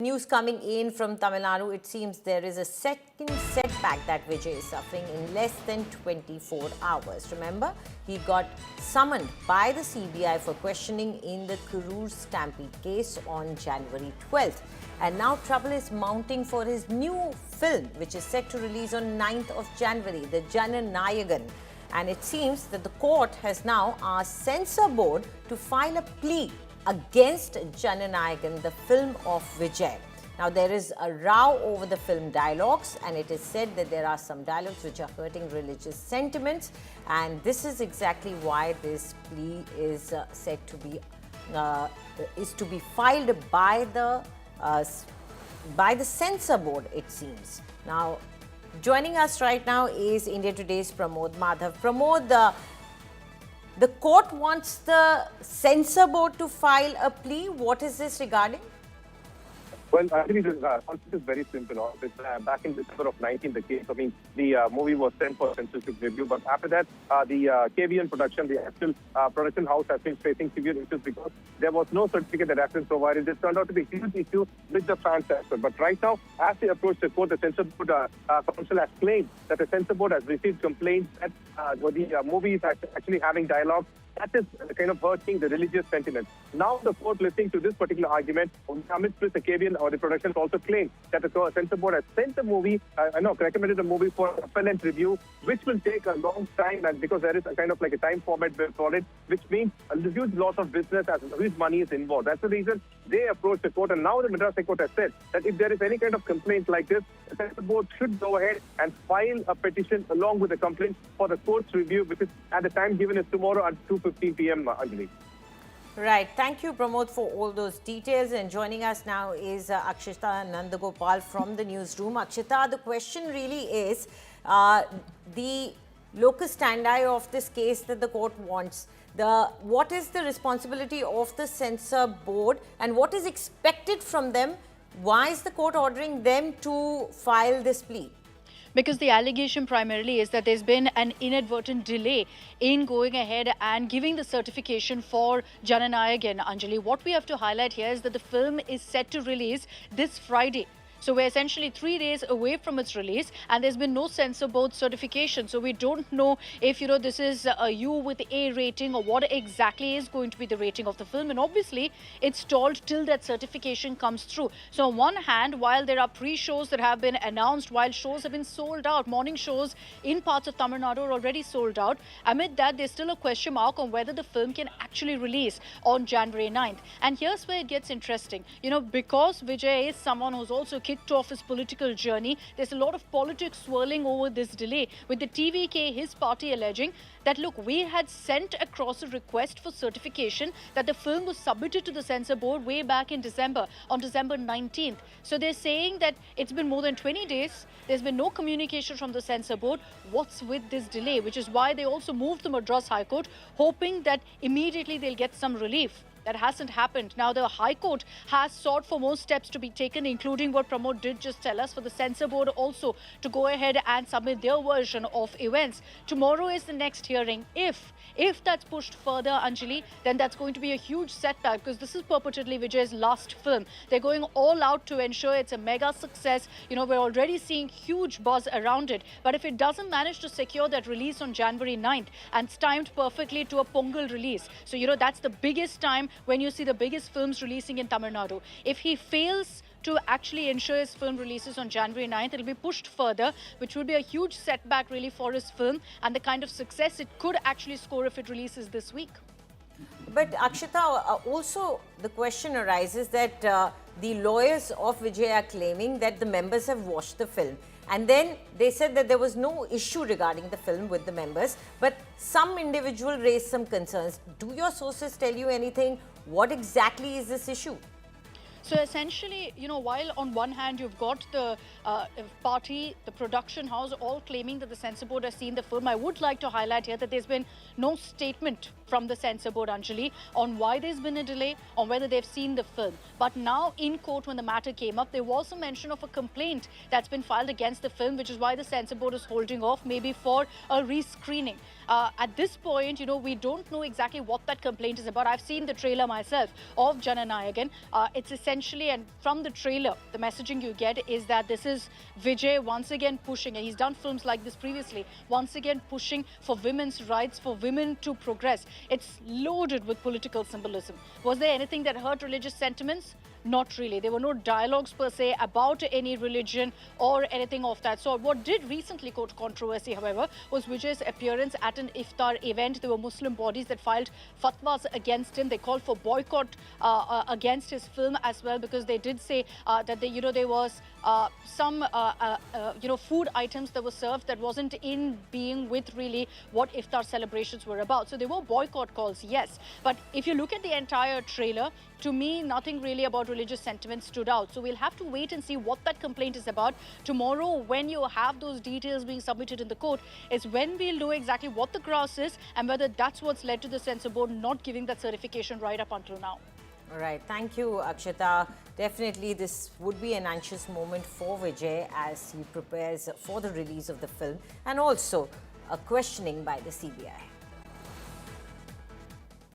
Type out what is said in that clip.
News coming in from Tamil Nadu, it seems there is a second setback that Vijay is suffering in less than 24 hours. Remember, he got summoned by the CBI for questioning in the Kurur Stampede case on January 12th. And now trouble is mounting for his new film, which is set to release on 9th of January, the Jananayagan. And it seems that the court has now asked Censor Board to file a plea against Jananayagan, the film of Vijay. Now, there is a row over the film dialogues, and it is said that there are some dialogues which are hurting religious sentiments, and this is exactly why this plea is said to be filed by the Censor Board, it seems. Now, joining us right now is India Today's Pramod Madhav. Pramod, the court wants the Censor Board to file a plea. What is this regarding? Well, I think the concept is very simple. Back in December of 19, the case, the movie was sent for censorship review. But after that, the KVN production, the actual production house has been facing severe issues because there was no certificate that has been provided. This turned out to be a huge issue with the fans as well. But right now, as they approach the court, the Censor Board Council has claimed that the Censor Board has received complaints that the movie is actually having dialogue that is kind of hurting the religious sentiment. Now the court, listening to this particular argument, amidst the KVN or the production also claimed that the Censor Board has sent the movie, recommended the movie for appellant review, which will take a long time, and because there is a kind of like a time format for it, which means a huge loss of business as huge money is involved. That's the reason they approached the court, and now the Madras High Court has said that if there is any kind of complaint like this, the Censor Board should go ahead and file a petition along with the complaint for the court's review, which is at the time given is tomorrow at 2:15 p.m. Anjali. Right. Thank you, Pramod, for all those details. And joining us now is Akshita Nandagopal from the newsroom. Akshita, the question really is the locus standi of this case that the court wants. What is the responsibility of the Censor Board and what is expected from them? Why is the court ordering them to file this plea? Because the allegation primarily is that there's been an inadvertent delay in going ahead and giving the certification for Jananayagan. Anjali, what we have to highlight here is that the film is set to release this Friday. So we're essentially 3 days away from its release, and there's been no Censor Board certification. So we don't know if, this is a U with A rating or what exactly is going to be the rating of the film. And obviously, it's stalled till that certification comes through. So on one hand, while there are pre-shows that have been announced, while shows have been sold out, morning shows in parts of Tamil Nadu are already sold out, amid that, there's still a question mark on whether the film can actually release on January 9th. And here's where it gets interesting. Because Vijay is someone who's also kicked off his political journey, there's a lot of politics swirling over this delay, with the TVK, his party, alleging that, look, we had sent across a request for certification that the film was submitted to the Censor Board way back in December, on December 19th. So they're saying that it's been more than 20 days, there's been no communication from the Censor Board. What's with this delay? Which is why they also moved the Madras High Court, hoping that immediately they'll get some relief. That hasn't happened. Now, the High Court has sought for more steps to be taken, including what Pramod did just tell us, for the Censor Board also to go ahead and submit their version of events. Tomorrow is the next hearing. If that's pushed further, Anjali, then that's going to be a huge setback, because this is purportedly Vijay's last film. They're going all out to ensure it's a mega success. We're already seeing huge buzz around it. But if it doesn't manage to secure that release on January 9th, and it's timed perfectly to a Pongal release, so that's the biggest time when you see the biggest films releasing in Tamil Nadu. If he fails to actually ensure his film releases on January 9th, it'll be pushed further, which would be a huge setback really for his film and the kind of success it could actually score if it releases this week. But Akshita, also the question arises that the lawyers of Vijay are claiming that the members have watched the film. And then they said that there was no issue regarding the film with the members, but some individual raised some concerns. Do your sources tell you anything? What exactly is this issue? So essentially, while on one hand you've got the party, the production house, all claiming that the Censor Board has seen the film, I would like to highlight here that there's been no statement from the Censor Board, Anjali, on why there's been a delay, on whether they've seen the film. But now in court, when the matter came up, there was a mention of a complaint that's been filed against the film, which is why the Censor Board is holding off, maybe for a rescreening. At this point, we don't know exactly what that complaint is about. I've seen the trailer myself of Jananayagan. It's essentially essentially, and from the trailer, the messaging you get is that this is Vijay once again pushing, and he's done films like this previously, once again pushing for women's rights, for women to progress. It's loaded with political symbolism. Was there anything that hurt religious sentiments? Not really. There were no dialogues per se about any religion or anything of that sort. What did recently cause controversy, however, was Vijay's appearance at an iftar event. There were Muslim bodies that filed fatwas against him. They called for boycott against his film as well, because they did say that there was some food items that were served that wasn't in being with really what iftar celebrations were about. So there were boycott calls, yes. But if you look at the entire trailer, to me, nothing really about religious sentiment stood out. So we'll have to wait and see what that complaint is about. Tomorrow, when you have those details being submitted in the court, is when we'll know exactly what the grouse is and whether that's what's led to the censor board not giving that certification right up until now. All right, thank you, Akshita. Definitely, this would be an anxious moment for Vijay as he prepares for the release of the film, and also a questioning by the CBI.